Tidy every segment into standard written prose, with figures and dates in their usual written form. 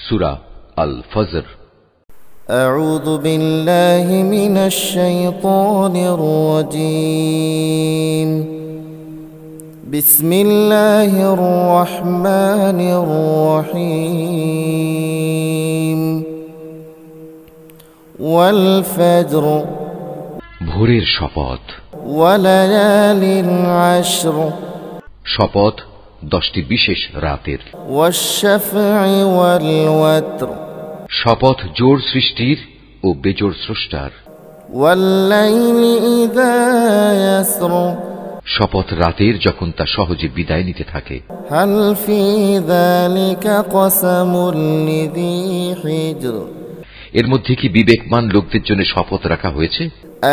সূরা আল ফজর। আউযু বিল্লাহি মিনাশ শাইতানির রাজীম। বিসমিল্লাহির রহমানির রহিম। ওয়াল ফজর, ভোরের শপথ। ওয়ালায়ালিন আশর, শপথ 10টি বিশেষ রাতের। ওয়াশ-শাফঈ ওয়াল ওয়াতর, শপথ জোড় সৃষ্টির ও বেজোড় স্রষ্টার। ওয়াল-লাইলি ইযা ইয়াসর, শপথ রাতের যখন তা সহজে বিদায় নিতে থাকে। হাল ফী যালিকা কসমুল লিযী হিজর, এর মধ্যে কি বিবেকমান লোকদের জন্য শপথ রাখা হয়েছে?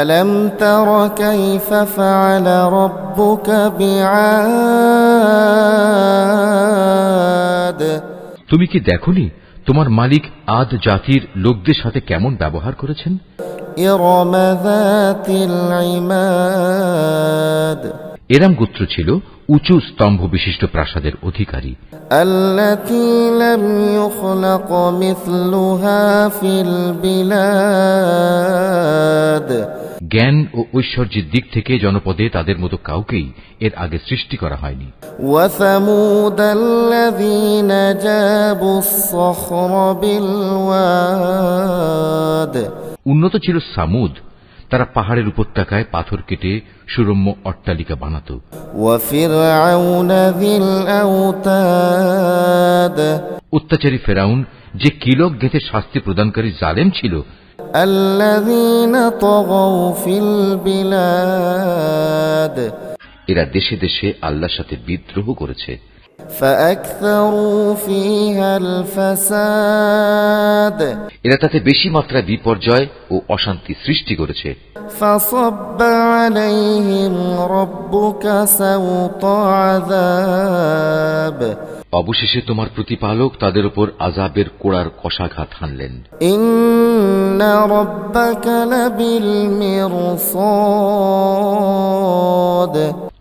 আলাম তারা কাইফা ফাআলা রাব্বুকা বিআদ, তুমি কি দেখোনি তোমার মালিক আদ জাতির লোকদের সাথে কেমন ব্যবহার করেছেন? ইরম যাতিল ইমাদ, এরাম গোত্র ছিল উঁচু স্তম্ভ বিশিষ্ট প্রাসাদের অধিকারী। আল্লাতী লাম ইউখলাক মিসলুহা ফিল বিলাদ, জ্ঞান ও ঐশ্বর্যের দিক থেকে জনপদে তাদের মতো কাউকেই এর আগে সৃষ্টি করা হয়নি। ওয়া সামুদাল্লাযীনা জাবুস সখরা বিল ওয়াদ, উন্নত ছিল সামুদ, তারা পাহাড়ের উপত্যকায় পাথর কেটে সুরম্য অট্টালিকা বানাত। ওয়া ফিরআউনা যিল আওতাদ, অত্যাচারী ফেরাউন যে কিলক গেঁথে শাস্তি প্রদানকারী জালেম ছিল। আল্লাযীনা তাগাউ ফিল বিলাদ, এরা দেশে দেশে আল্লাহর সাথে বিদ্রোহ করেছে। ফাআকসারু ফীহাল ফাসাদ, এরা তাতে বেশি মাত্রায় বিপর্যয় ও অশান্তি সৃষ্টি করেছে। ফাসাব্বা আলাইহিম রাব্বুকা সাওতা আযাব, অবশেষে তোমার প্রতিপালক তাদের উপর আযাবের কোড়ার কষাঘাত হানলেন। ইন্না রাব্বাকা লাবিল মিরসাদ,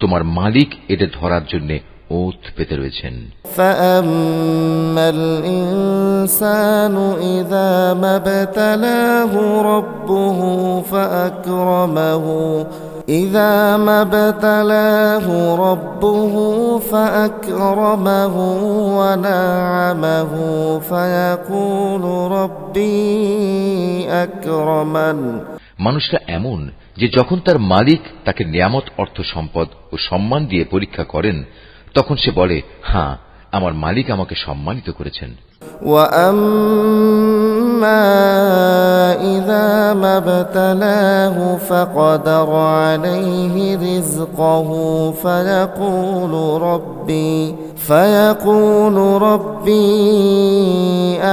তোমার মালিক এটা ধরার জন্য ওঁত পেতে রয়েছেন। ফাআম্মাল ইনসানু ইযা মাবতালাহু রাব্বুহু ফাআকরামাহু إذا ما ابتلاه ربه فأكرمه ونعمه فيقول ربي أكرمن, মানুষটা এমন যে যখন তার মালিক তাকে নিয়ামত অর্থ সম্পদ ও সম্মান দিয়ে পরীক্ষা করেন তখন সে বলে, হ্যাঁ, আমার মালিক আমাকে সম্মানিত করেছেন। وأما إذا ما ابتلاه فقدر عليه رزقه فيقول ربي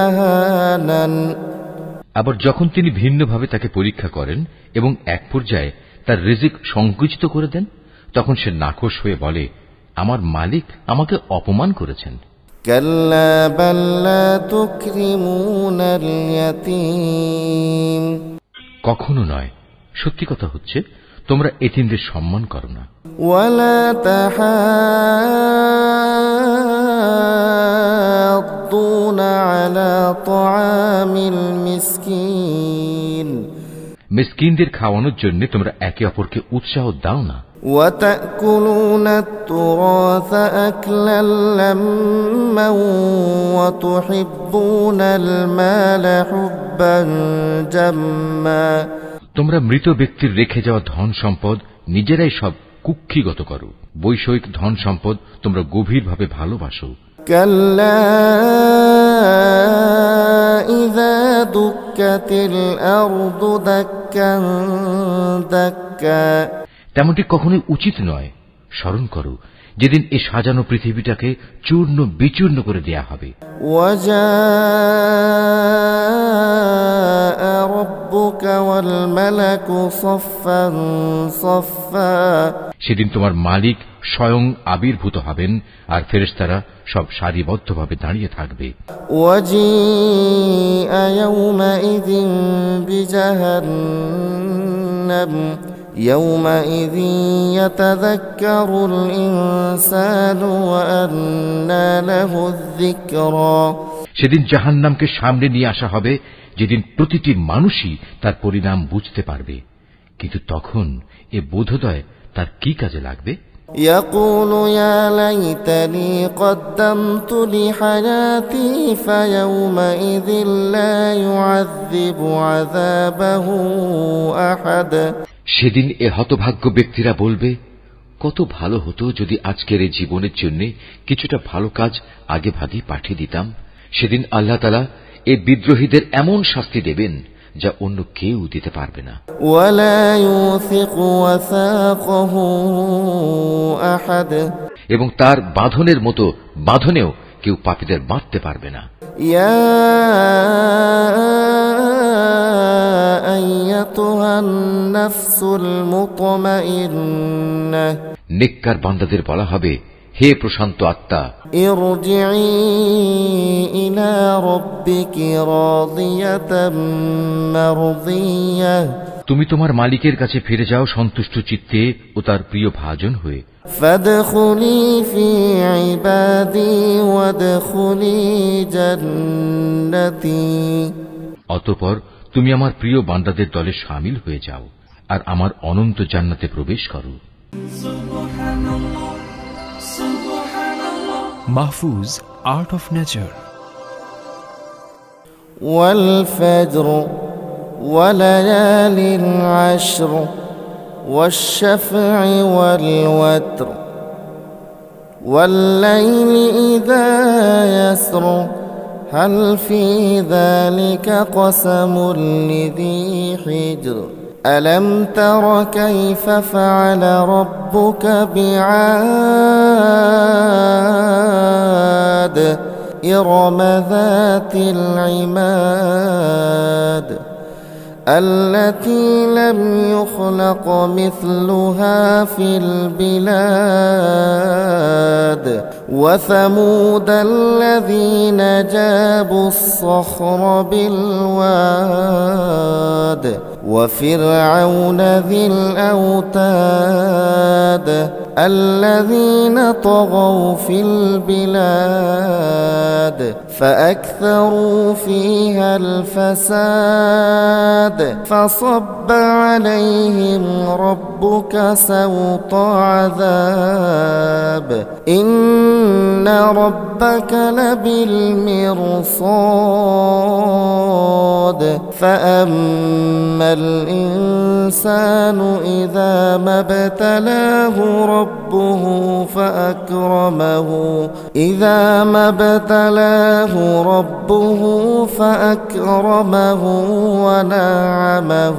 أهانن, আবার যখন তিনি ভিন্নভাবে তাকে পরীক্ষা করেন এবং এক পর্যায়ে তার রিজিক সংকুচিত করে দেন তখন সে নাখোশ হয়ে বলে, আমার মালিক আমাকে অপমান করেছেন। কাল্লা বাল লা তুকরিমুনাল ইয়াতীম, কখনো নয়, সত্যি কথা হচ্ছে তোমরা এতিমদের সম্মান করো না। ওয়ালা তাহাদ্দুনা আলা তাআমিল মিসকিন, মিসকিনদের খাওয়ানোর জন্য তোমরা একে অপরকে উৎসাহ দাও না। وتأكلون التراث أكلا لما وتحبون المال حبا جما, তোমরা মৃত ব্যক্তির রেখে যাওয়া ধন সম্পদ নিজেরাই সব কুক্ষিগত করো। বৈষয়িক ধন সম্পদ তোমরা গভীরভাবে ভালোবাসো। কাল্লা ইযা দুক্কাতিল আরদু দাক্কান দাক্কা, তেমনটি কখনোই উচিত নয়। স্মরণ করো যেদিন এই সাজানো পৃথিবীটাকে চূর্ণ বিচূর্ণ করে দেয়া হবে। ওয়াজা রাব্বুকা ওয়াল মালাকু সাফফান সাফফা, সেদিন তোমার মালিক স্বয়ং আবির্ভূত হবেন আর ফেরেশতারা সব সারিবদ্ধভাবে দাঁড়িয়ে থাকবে। ওয়াজিআ ইয়াওমাইযিন বিজাহান্নাম يومئذ يتذكر الإنسان وأنى له الذكرى, সেদিন জাহান্নামকে সামনে নিয়ে আসা হবে, যেদিন প্রতিটি মানুষই তার পরিণাম বুঝতে পারবে, কিন্তু তখন এ বোধোদয় তার কি কাজে লাগবে? يقول يا ليتني قدمت لحياتي فيومئذ لا يعذب عذابه أحد। সেদিন এ হতভাগ্য ব্যক্তিরা বলবে, কত ভালো হতো যদি আজকের এই জীবনের জন্য কিছুটা ভালো কাজ আগে ভাগেই পাঠিয়ে দিতাম। সেদিন আল্লাহ তাআলা এই বিদ্রোহীদের এমন শাস্তি দেবেন যা অন্য কেউ দিতে পারবে না। ولا يوثق وثاقه أحد। এবং তার বাঁধনের মতো বাঁধনেও কেউ পাপীদের বাঁধতে পারবে না। يا أيتها النفس المطمئنة। নেককার বান্দাদের বলা হবে, হে প্রশান্ত আত্মা, ارجعي إلى ربك راضية مرضية। তুমি তোমার মালিকের কাছে ফিরে যাও সন্তুষ্ট চিত্তে ও তার প্রিয় ভাজন হয়ে। فادخلي في عبادي وادخلي جنتي। অতঃপর তুমি আমার প্রিয় বান্দাদের দলে শামিল হয়ে যাও আর আমার অনন্ত জান্নাতে প্রবেশ করো। Mahfuz, Art of Nature. والفجر وليال عشر والشفع والوتر والليل إذا يسر هل في ذلك قسم لذي حجر ألم تر كيف فعل ربك بعاد إرم ذات العماد التي لم يخلق مثلها في البلاد وثمود الذين جابوا الصخر بالواد وفرعون ذي الأوتاد الذين طغوا في البلاد فأكثروا فيها الفساد فصب عليهم ربك سوط عذاب إن ربك لبالمرصاد فأما الإنسان إذا ما ابتلاه ربه فأكرمه ونعمه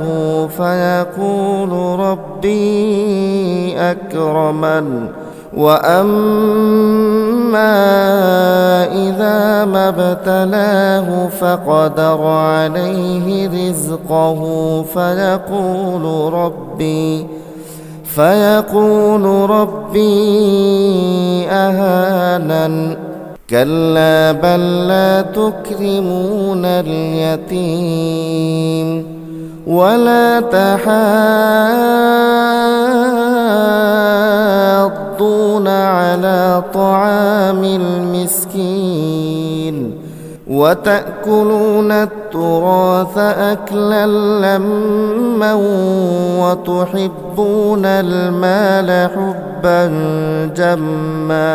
فيقول ربي أكرمن وأما إذا ما ابتلاه فقدر عليه رزقه فيقول ربي أهانن كلا بل لا تكرمون اليتيم ولا تحاضون على طعام المسكين وتأكلون التراث أكلا لما وتحبون المال حبا جما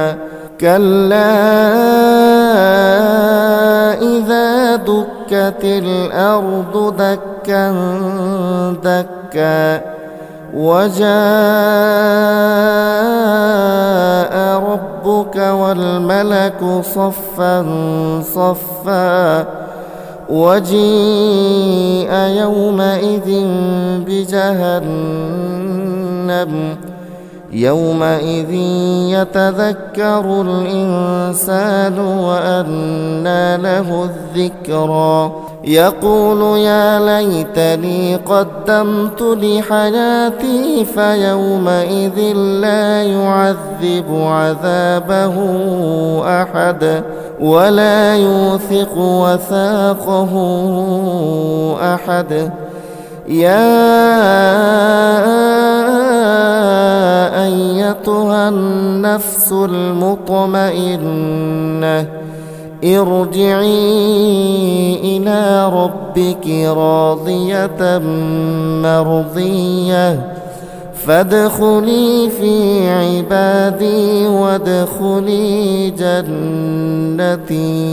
كلا إذا دكت الأرض دكا دكا وجاء ربك والملك صفا صفا وجيء يومئذ بجهنم يومئذ يتذكر الإنسان وأنى له الذكرى يقول يا ليتني قدمت لحياتي فيومئذ لا يعذب عذابه أحد ولا يوثق وثاقه أحد يا أيتها النفس المطمئنة ارجعي إلى ربك راضية مرضية فادخلي في عبادي وادخلي جنتي